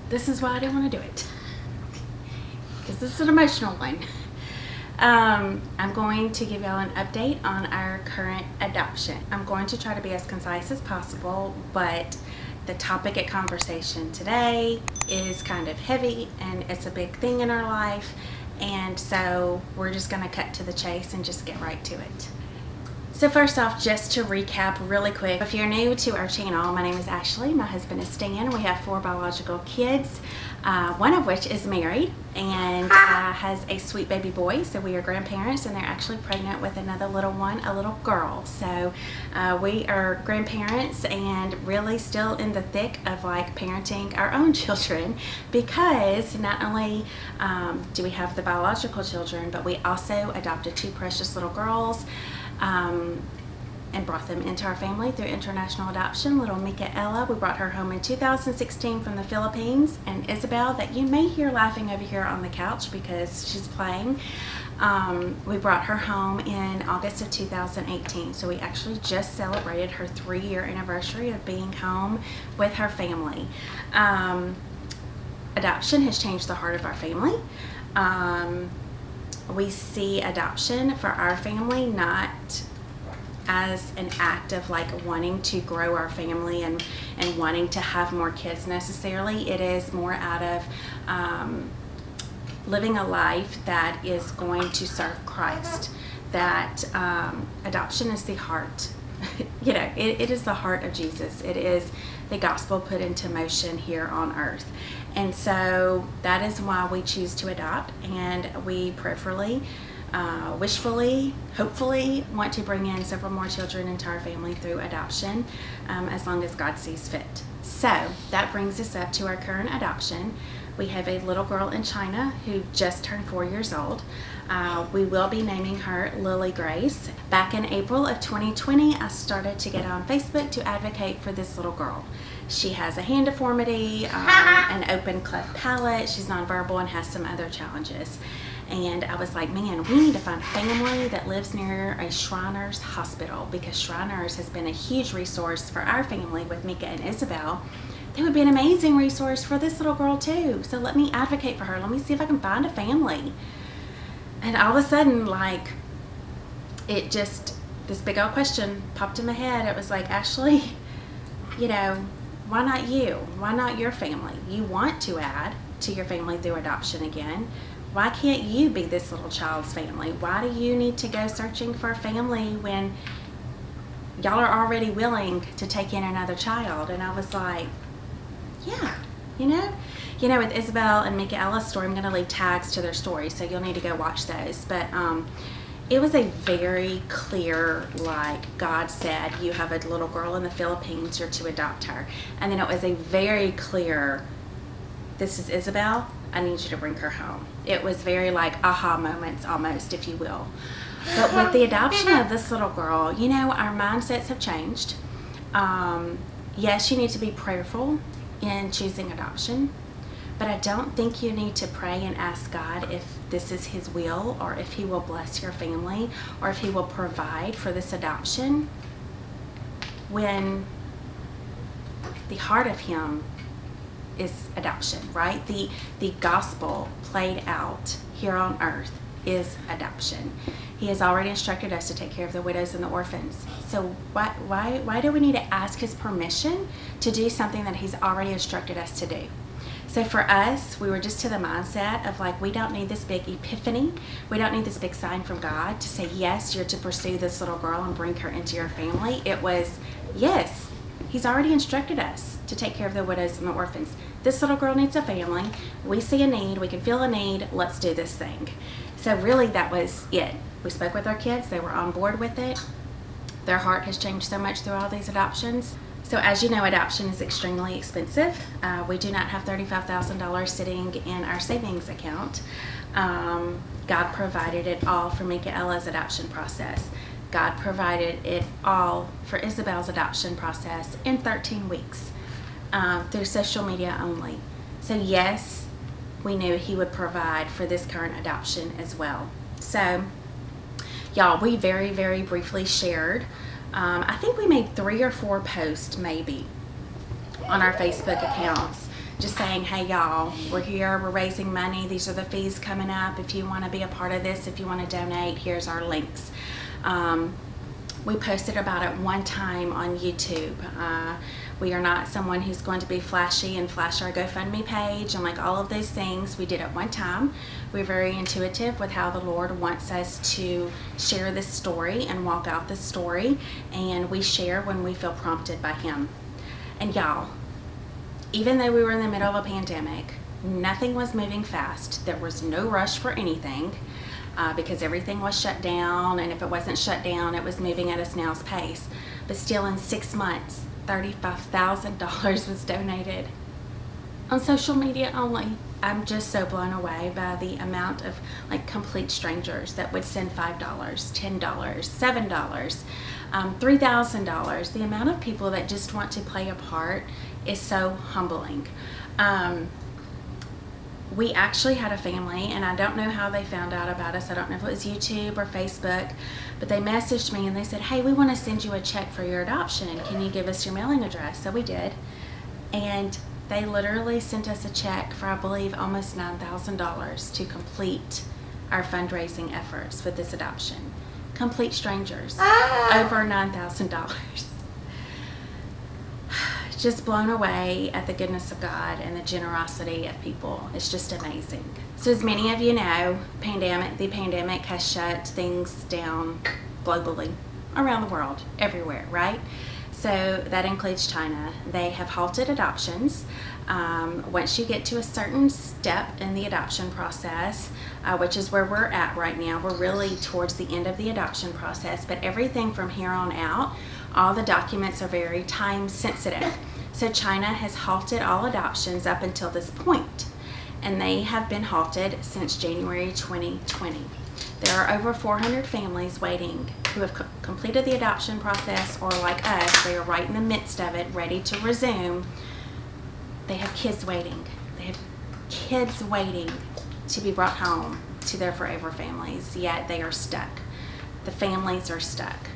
this is why I didn't want to do it, because this is an emotional one. I'm going to give y'all an update on our current adoption. I'm going to try to be as concise as possible, but the topic at conversation today is kind of heavy and it's a big thing in our life, and so we're just going to cut to the chase and just get right to it. So first off, just to recap really quick, if you're new to our channel, my name is Ashley, my husband is Stan. We have 4 biological kids, one of which is married and has a sweet baby boy. So we are grandparents, and they're actually pregnant with another little one, a little girl. So we are grandparents and really still in the thick of like parenting our own children, because not only do we have the biological children, but we also adopted 2 precious little girls. And brought them into our family through international adoption. Little Micaela, we brought her home in 2016 from the Philippines, and Isabel, that you may hear laughing over here on the couch because she's playing, we brought her home in August of 2018. So we actually just celebrated her 3-year anniversary of being home with her family. Adoption has changed the heart of our family. We see adoption for our family not as an act of like wanting to grow our family and wanting to have more kids necessarily. It is more out of living a life that is going to serve Christ. That adoption is the heart. You know, it is the heart of Jesus. It is the gospel put into motion here on earth. And so that is why we choose to adopt, and we prayerfully, wishfully, hopefully want to bring in several more children into our family through adoption, as long as God sees fit. So that brings us up to our current adoption. We have a little girl in China who just turned 4 years old. We will be naming her Lily Grace. Back in April of 2020, I started to get on Facebook to advocate for this little girl. She has a hand deformity, an open cleft palate, she's nonverbal, and has some other challenges. And I was like, man, we need to find a family that lives near a Shriners hospital, because Shriners has been a huge resource for our family with Mika and Isabel. They would be an amazing resource for this little girl too. So let me advocate for her. Let me see if I can find a family. And all of a sudden, like, it just, this big old question popped in my head. It was like, Ashley, you know, why not you? Why not your family? You want to add to your family through adoption again. Why can't you be this little child's family? Why do you need to go searching for a family when y'all are already willing to take in another child? And I was like, yeah, you know, with Isabel and Micaela's story, I'm going to leave tags to their story, so you'll need to go watch those. But it was a very clear, like, God said, you have a little girl in the Philippines, you're to adopt her. And then it was a very clear, this is Isabel, I need you to bring her home. It was very like aha moments almost, if you will. But with the adoption of this little girl, you know, our mindsets have changed. Yes, you need to be prayerful in choosing adoption, but I don't think you need to pray and ask God if this is His will, or if He will bless your family, or if He will provide for this adoption, when the heart of Him is adoption, right? The gospel played out here on earth is adoption. He has already instructed us to take care of the widows and the orphans. So why do we need to ask His permission to do something that He's already instructed us to do? So for us, we were just to the mindset of like, we don't need this big epiphany. We don't need this big sign from God to say, yes, you're to pursue this little girl and bring her into your family. It was, yes, He's already instructed us to take care of the widows and the orphans. This little girl needs a family. We see a need. We can feel a need. Let's do this thing. So really that was it. We spoke with our kids. They were on board with it. Their heart has changed so much through all these adoptions. So as you know, adoption is extremely expensive. We do not have $35,000 sitting in our savings account. God provided it all for Micaela's adoption process. God provided it all for Isabel's adoption process in 13 weeks through social media only. So yes, we knew He would provide for this current adoption as well. So y'all, we very, very briefly shared, I think we made 3 or 4 posts maybe on our Facebook accounts just saying, hey y'all, we're here, we're raising money, these are the fees coming up. If you want to be a part of this, if you want to donate, here's our links. We posted about it one time on YouTube. We are not someone who's going to be flashy and flash our GoFundMe page and like all of those things. We did it one time. We're very intuitive with how the Lord wants us to share this story and walk out this story, and we share when we feel prompted by Him. And y'all, even though we were in the middle of a pandemic, nothing was moving fast. There was no rush for anything. Because everything was shut down, and if it wasn't shut down, it was moving at a snail's pace. But still, in 6 months, $35,000 was donated on social media only. I'm just so blown away by the amount of like complete strangers that would send $5, $10, $7, $3,000. The amount of people that just want to play a part is so humbling. We actually had a family, and I don't know how they found out about us. I don't know if it was YouTube or Facebook, but they messaged me and they said, hey, we want to send you a check for your adoption. Can you give us your mailing address? So we did. And they literally sent us a check for, I believe, almost $9,000 to complete our fundraising efforts with this adoption. Complete strangers. Over $9,000. Just blown away at the goodness of God and the generosity of people. It's just amazing. So as many of you know, the pandemic has shut things down globally, around the world, everywhere, right? So that includes China. They have halted adoptions. Once you get to a certain step in the adoption process, which is where we're at right now, we're really towards the end of the adoption process, but everything from here on out, all the documents are very time sensitive. So China has halted all adoptions up until this point, and they have been halted since January 2020. There are over 400 families waiting who have completed the adoption process, or like us, they are right in the midst of it, ready to resume. They have kids waiting. They have kids waiting to be brought home to their forever families, yet they are stuck. The families are stuck.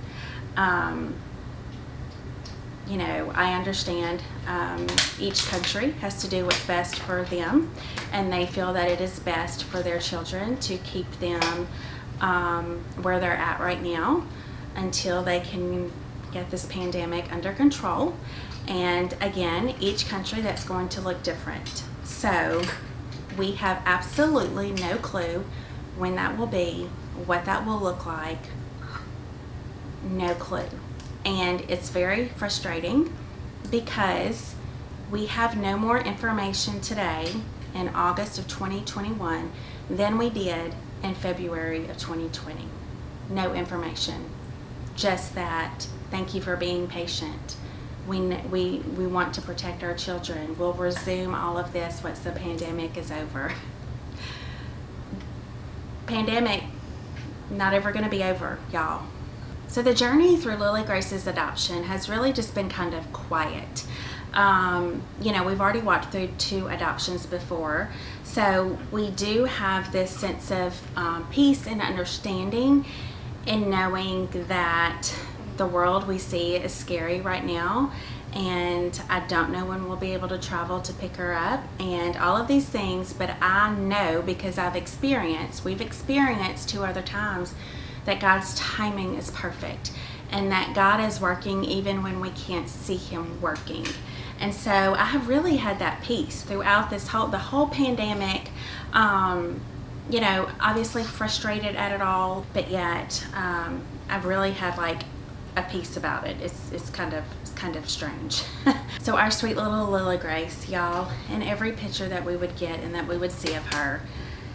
You know, I understand each country has to do what's best for them, and they feel that it is best for their children to keep them where they're at right now until they can get this pandemic under control. And again, each country, that's going to look different. So we have absolutely no clue when that will be, what that will look like. No clue. And it's very frustrating because we have no more information today in August of 2021 than we did in February of 2020. No information. Just that, thank you for being patient. We want to protect our children. We'll resume all of this once the pandemic is over. Pandemic, not ever going to be over, y'all. So the journey through Lily Grace's adoption has really just been kind of quiet. You know, we've already walked through 2 adoptions before, so we do have this sense of peace and understanding in knowing that the world we see is scary right now, and I don't know when we'll be able to travel to pick her up and all of these things, but I know because we've experienced 2 other times that God's timing is perfect and that God is working even when we can't see Him working. And so I have really had that peace throughout the whole pandemic. You know, obviously frustrated at it all, but yet I've really had like a peace about it. It's kind of strange. So our sweet little Lily Grace, y'all, in every picture that we would get and that we would see of her,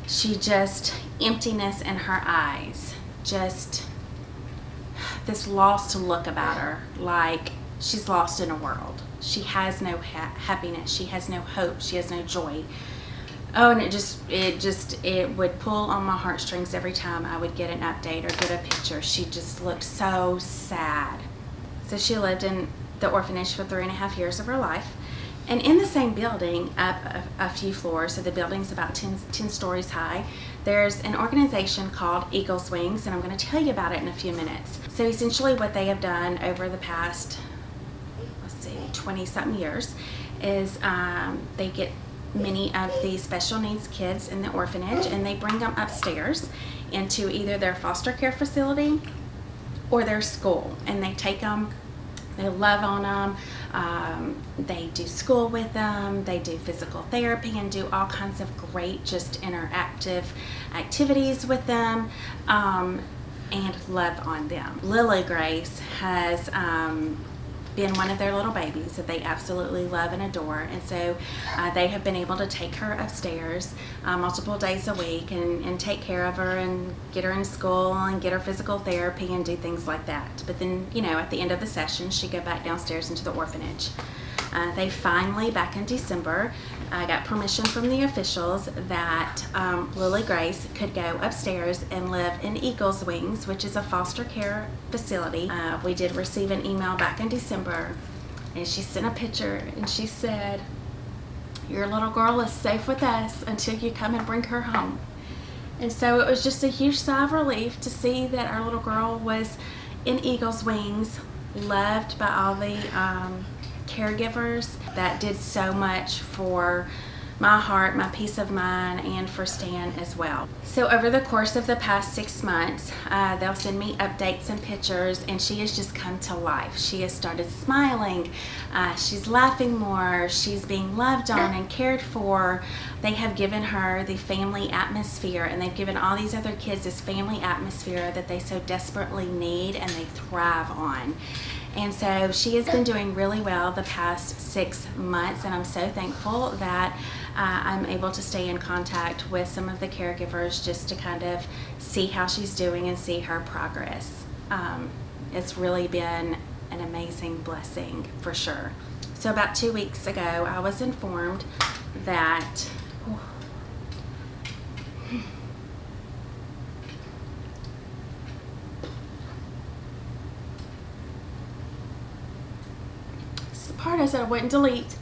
she just emptiness in her eyes. Just this lost look about her, like she's lost in a world. She has no happiness. She has no hope. She has no joy. Oh, and it would pull on my heartstrings every time I would get an update or get a picture. She just looked so sad. So she lived in the orphanage for 3.5 years of her life. And in the same building, up a few floors, so the building's about 10 stories high, there's an organization called Eagle's Wings, and I'm going to tell you about it in a few minutes. So essentially what they have done over the past, 20-something years is they get many of the special needs kids in the orphanage, and they bring them upstairs into either their foster care facility or their school, and they take them, they love on them, they do school with them, they do physical therapy and do all kinds of great just interactive activities with them, and love on them. Lily Grace has been one of their little babies that they absolutely love and adore, and so they have been able to take her upstairs multiple days a week and take care of her and get her in school and get her physical therapy and do things like that. But then, at the end of the session, she'd go back downstairs into the orphanage. They finally, back in December, got permission from the officials that Lily Grace could go upstairs and live in Eagles Wings, which is a foster care facility. We did receive an email back in December, and she sent a picture, and she said, "Your little girl is safe with us until you come and bring her home." And so it was just a huge sigh of relief to see that our little girl was in Eagles Wings, loved by all the caregivers that did so much for my heart, my peace of mind, and for Stan as well. So over the course of the past 6 months, they'll send me updates and pictures, and she has just come to life. She has started smiling, she's laughing more, she's being loved on and cared for. They have given her the family atmosphere, and they've given all these other kids this family atmosphere that they so desperately need and they thrive on. And so she has been doing really well the past 6 months, and I'm so thankful that I'm able to stay in contact with some of the caregivers just to kind of see how she's doing and see her progress. It's really been an amazing blessing for sure. So about 2 weeks ago, I was informed that part I said I wouldn't delete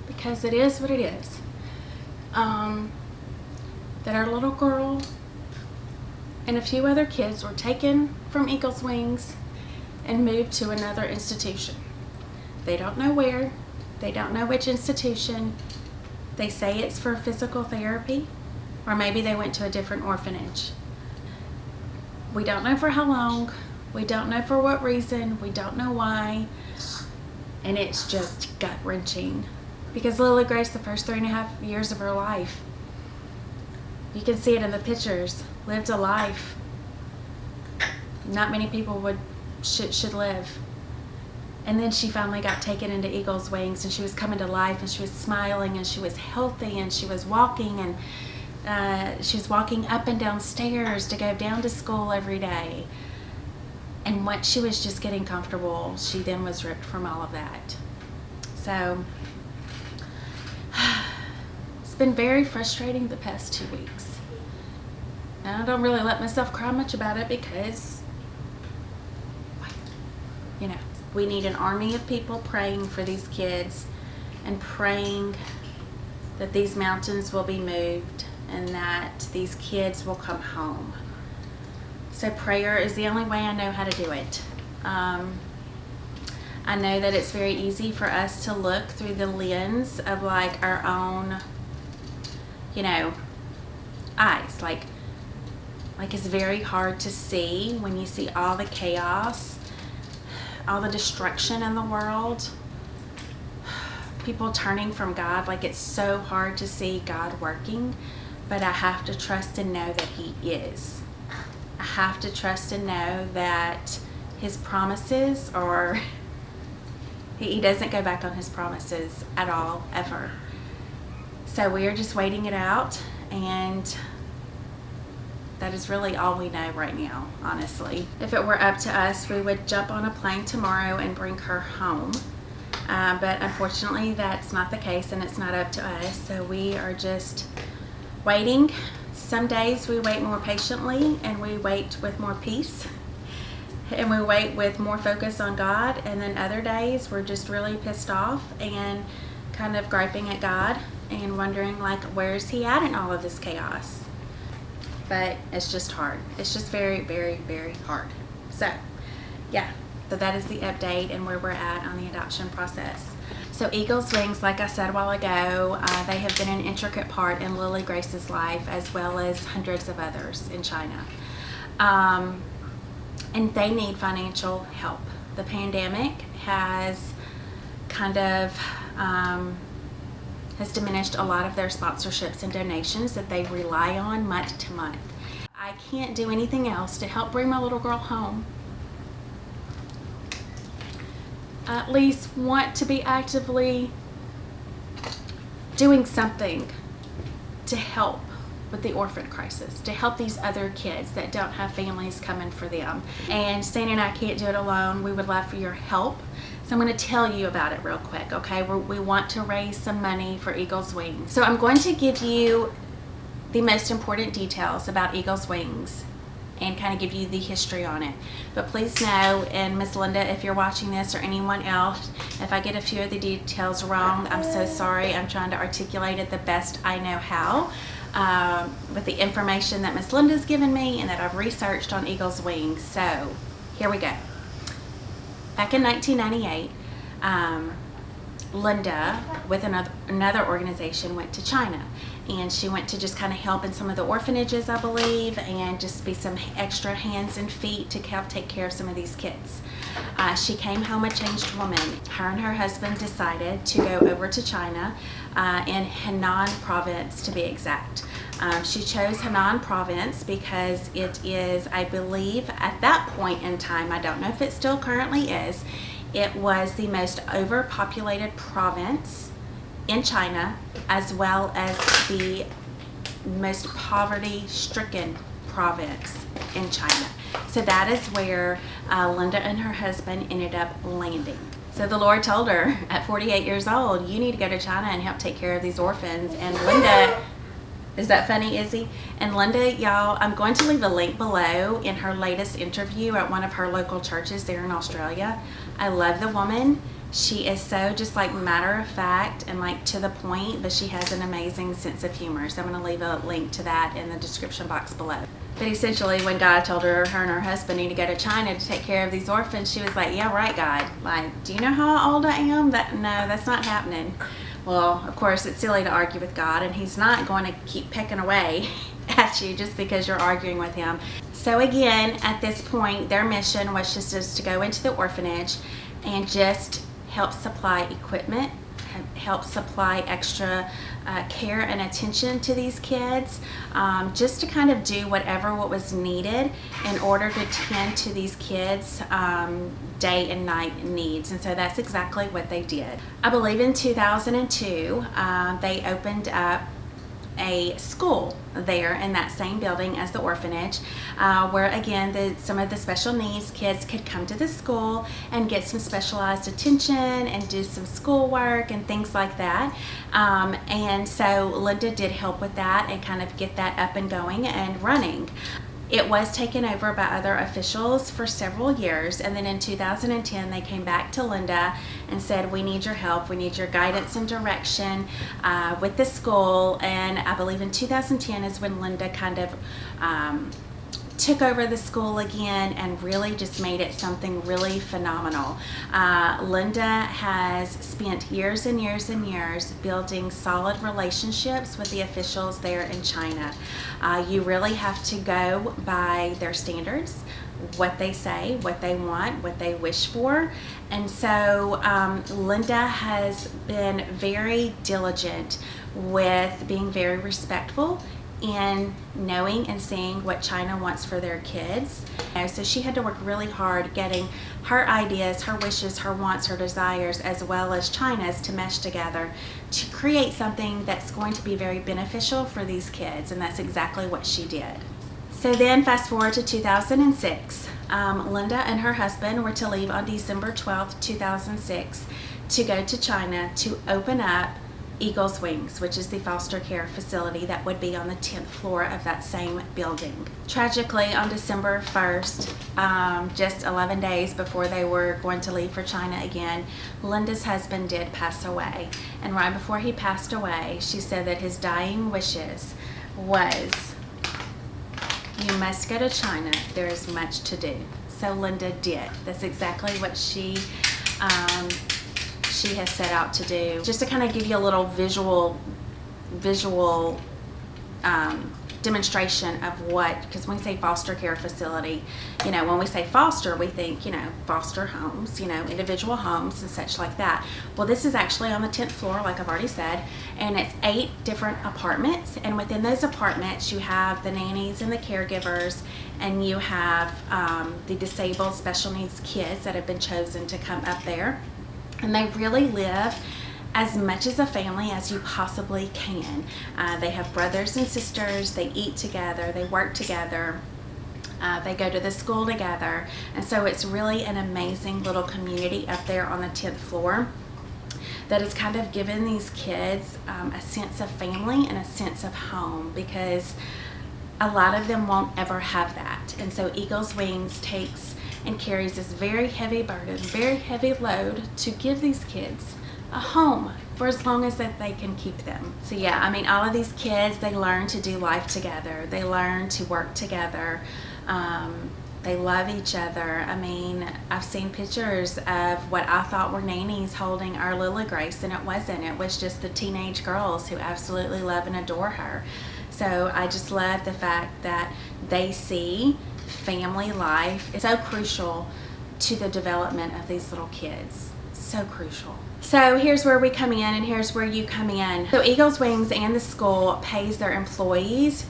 because it is what it is. That our little girl and a few other kids were taken from Eagles Wings and moved to another institution. They don't know where, they don't know which institution. They say it's for physical therapy, or maybe they went to a different orphanage. We don't know for how long, we don't know for what reason, we don't know why. And it's just gut-wrenching because Lily Grace, the first 3.5 years of her life, you can see it in the pictures, lived a life not many people should live. And then she finally got taken into Eagles Wings, and she was coming to life, and she was smiling, and she was healthy, and she was walking, and she was walking up and down stairs to go down to school every day. And once she was just getting comfortable, she then was ripped from all of that. So it's been very frustrating the past 2 weeks. And I don't really let myself cry much about it because, we need an army of people praying for these kids and praying that these mountains will be moved and that these kids will come home. So prayer is the only way I know how to do it. I know that it's very easy for us to look through the lens of our own, eyes. Like it's very hard to see when you see all the chaos, all the destruction in the world, people turning from God. It's so hard to see God working, but I have to trust and know that He is. I have to trust and know that His promises He doesn't go back on His promises at all, ever. So we are just waiting it out, and that is really all we know right now, honestly. If it were up to us, we would jump on a plane tomorrow and bring her home. But unfortunately, that's not the case, and it's not up to us. So we are just waiting. Some days we wait more patiently, and we wait with more peace, and we wait with more focus on God. And then other days we're just really pissed off and kind of griping at God and wondering, where's He at in all of this chaos? But it's just hard. It's just very, very, very hard. So, yeah. So that is the update and where we're at on the adoption process. So Eagle's Wings, like I said a while ago, they have been an intricate part in Lily Grace's life, as well as hundreds of others in China. And they need financial help. The pandemic has kind of has diminished a lot of their sponsorships and donations that they rely on month to month. I can't do anything else to help bring my little girl home. I at least want to be actively doing something to help with the orphan crisis, to help these other kids that don't have families coming for them. And Sandy and I can't do it alone. We would love for your help. So I'm going to tell you about it real quick, okay? We want to raise some money for Eagle's Wings. So I'm going to give you the most important details about Eagle's Wings and kind of give you the history on it. But please know, and Miss Linda, if you're watching this, or anyone else, if I get a few of the details wrong, I'm so sorry. I'm trying to articulate it the best I know how with the information that Miss Linda's given me and that I've researched on Eagle's Wings. So here we go. Back in 1998, Linda, with another organization, went to China, and she went to just kind of help in some of the orphanages, I believe, and just be some extra hands and feet to help take care of some of these kids. She came home a changed woman. Her and her husband decided to go over to China, in Henan province to be exact. She chose Henan province because it is, I believe, at that point in time, I don't know if it still currently is, it was the most overpopulated province in China, as well as the most poverty-stricken province in China. So that is where Linda and her husband ended up landing. So the Lord told her at 48 years old, you need to go to China and help take care of these orphans. And Linda, is that funny, Izzy? And Linda, y'all, I'm going to leave a link below in her latest interview at one of her local churches there in Australia. I love the woman. She is so just like matter of fact and like to the point, but she has an amazing sense of humor. So I'm going to leave a link to that in the description box below. But essentially, when God told her and her husband need to go to China to take care of these orphans, she was like, yeah, right, God. Like, do you know how old I am? No, that's not happening. Well, of course, it's silly to argue with God, and he's not going to keep pecking away at you just because you're arguing with him. So again, at this point, their mission was just to go into the orphanage and just help supply equipment, help supply extra care and attention to these kids, just to kind of do what was needed in order to tend to these kids' day and night needs. And so that's exactly what they did. I believe in 2002, they opened up a school there in that same building as the orphanage, where again some of the special needs kids could come to the school and get some specialized attention and do some schoolwork and things like that. And so Linda did help with that and kind of get that up and going and running. It was taken over by other officials for several years, and then in 2010 they came back to Linda and said, we need your help, we need your guidance and direction with the school. And I believe in 2010 is when Linda kind of took over the school again and really just made it something really phenomenal. Linda has spent years and years and years building solid relationships with the officials there in China. You really have to go by their standards, what they say, what they want, what they wish for. And so Linda has been very diligent with being very respectful in knowing and seeing what China wants for their kids. And so she had to work really hard getting her ideas, her wishes, her wants, her desires, as well as China's to mesh together to create something that's going to be very beneficial for these kids. And that's exactly what she did. So then fast forward to 2006. Linda and her husband were to leave on December 12th, 2006 to go to China to open up Eagle's Wings, which is the foster care facility that would be on the 10th floor of that same building. Tragically, on December 1st, just 11 days before they were going to leave for China again, Linda's husband did pass away. And right before he passed away, she said that his dying wishes was, you must go to China, there is much to do. So Linda did. That's exactly what she she has set out to do. Just to kind of give you a little visual demonstration of what, because when we say foster care facility, when we say foster, we think, foster homes, individual homes and such like that. Well, this is actually on the 10th floor, like I've already said, and it's 8 different apartments. And within those apartments, you have the nannies and the caregivers, and you have the disabled special needs kids that have been chosen to come up there. And they really live as much as a family as you possibly can. They have brothers and sisters, they eat together, they work together, they go to the school together, and so it's really an amazing little community up there on the 10th floor that has kind of given these kids a sense of family and a sense of home, because a lot of them won't ever have that. And so Eagles Wings takes and carries this very heavy burden, very heavy load to give these kids a home for as long as that they can keep them. So yeah, I mean, all of these kids, they learn to do life together. They learn to work together. They love each other. I mean, I've seen pictures of what I thought were nannies holding our Lily Grace, and it wasn't. It was just the teenage girls who absolutely love and adore her. So I just love the fact that they see family life is so crucial to the development of these little kids. So crucial. So here's where we come in, and here's where you come in. So Eagles Wings and the school pays their employees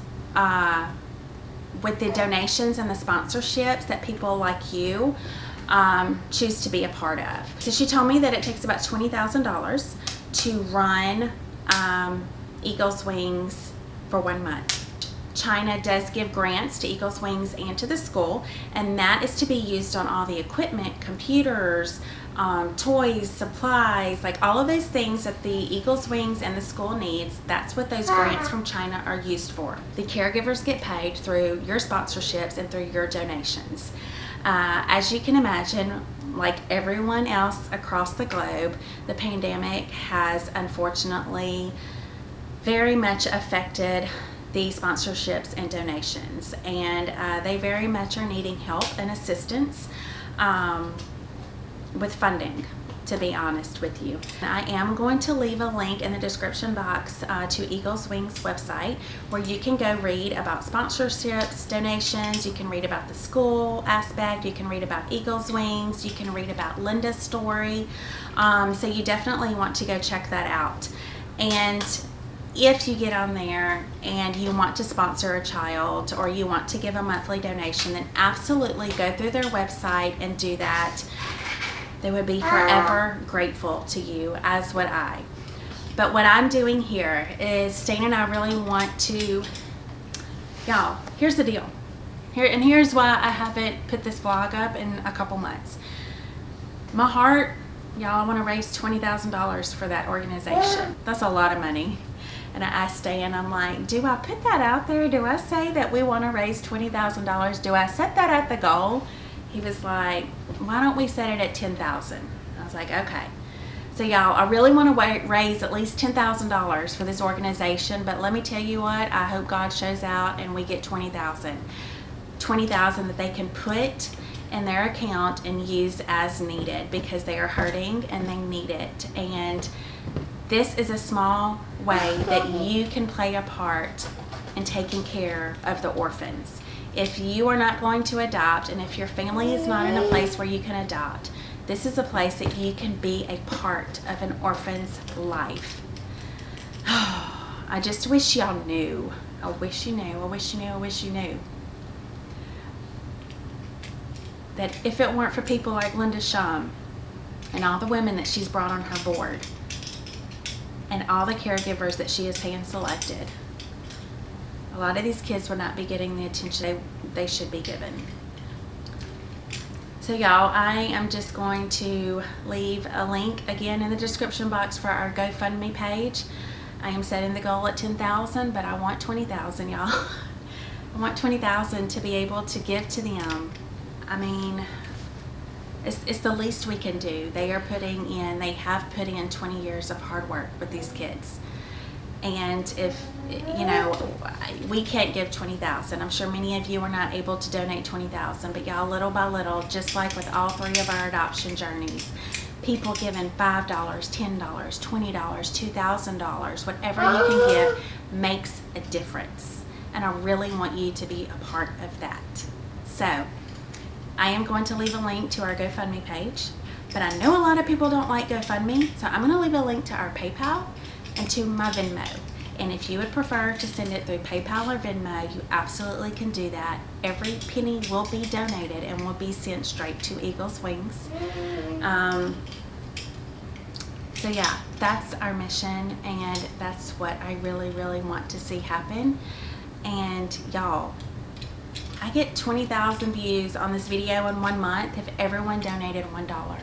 with the donations and the sponsorships that people like you choose to be a part of. So she told me that it takes about $20,000 to run Eagles Wings for 1 month. China does give grants to Eagles Wings and to the school, and that is to be used on all the equipment, computers, toys, supplies, like all of those things that the Eagles Wings and the school needs. That's what those grants from China are used for. The caregivers get paid through your sponsorships and through your donations. As you can imagine, like everyone else across the globe, the pandemic has unfortunately very much affected the sponsorships and donations, and they very much are needing help and assistance with funding, to be honest with you. I am going to leave a link in the description box to Eagles Wings website, where you can go read about sponsorships, donations, you can read about the school aspect, you can read about Eagles Wings, you can read about Linda's story, so you definitely want to go check that out. And if you get on there and you want to sponsor a child or you want to give a monthly donation, then absolutely go through their website and do that. They would be forever grateful to you, as would I. But what I'm doing here is Stan and I really want to, y'all, here's the deal. Here's why I haven't put this vlog up in a couple months. My heart, y'all, I want to raise $20,000 for that organization. That's a lot of money. And I asked Stan, I'm like, do I put that out there? Do I say that we want to raise $20,000? Do I set that at the goal? He was like, why don't we set it at $10,000? I was like, okay. So y'all, I really want to raise at least $10,000 for this organization, but let me tell you what, I hope God shows out and we get $20,000. $20,000 that they can put in their account and use as needed, because they are hurting and they need it. And this is a small way that you can play a part in taking care of the orphans. If you are not going to adopt, and if your family is not in a place where you can adopt, this is a place that you can be a part of an orphan's life. I just wish y'all knew. I wish you knew. I wish you knew. I wish you knew. That if it weren't for people like Linda Shum and all the women that she's brought on her board and all the caregivers that she has hand-selected, a lot of these kids would not be getting the attention they should be given. So y'all, I am just going to leave a link again in the description box for our GoFundMe page. I am setting the goal at $10,000, but I want $20,000, y'all. I want $20,000 to be able to give to them. I mean, it's the least we can do. They have put in 20 years of hard work with these kids. And if, you know, we can't give $20,000. I'm sure many of you are not able to donate $20,000, but y'all, little by little, just like with all 3 of our adoption journeys, people giving $5, $10, $20, $2,000, whatever you can give makes a difference. And I really want you to be a part of that. So I am going to leave a link to our GoFundMe page, but I know a lot of people don't like GoFundMe, so I'm going to leave a link to our PayPal and to my Venmo. And if you would prefer to send it through PayPal or Venmo, you absolutely can do that. Every penny will be donated and will be sent straight to Eagles Wings. So yeah, that's our mission, and that's what I really, really want to see happen. And y'all, I get 20,000 views on this video in 1 month if everyone donated $1.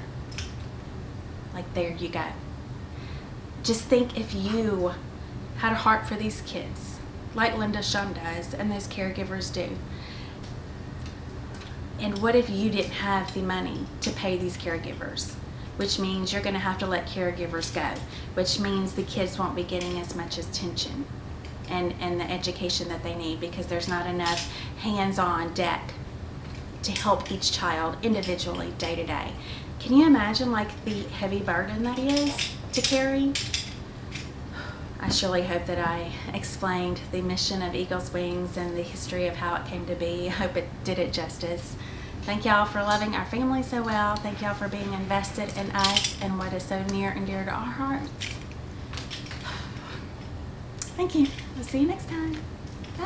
Like, there you go. Just think if you had a heart for these kids, like Linda Shum does and those caregivers do. And what if you didn't have the money to pay these caregivers? Which means you're going to have to let caregivers go, which means the kids won't be getting as much attention and the education that they need, because there's not enough hands on deck to help each child individually day to day. Can you imagine like the heavy burden that is to carry? I surely hope that I explained the mission of Eagles Wings and the history of how it came to be. I hope it did it justice. Thank y'all for loving our family so well. Thank y'all for being invested in us and what is so near and dear to our hearts. Thank you. We'll see you next time. Bye.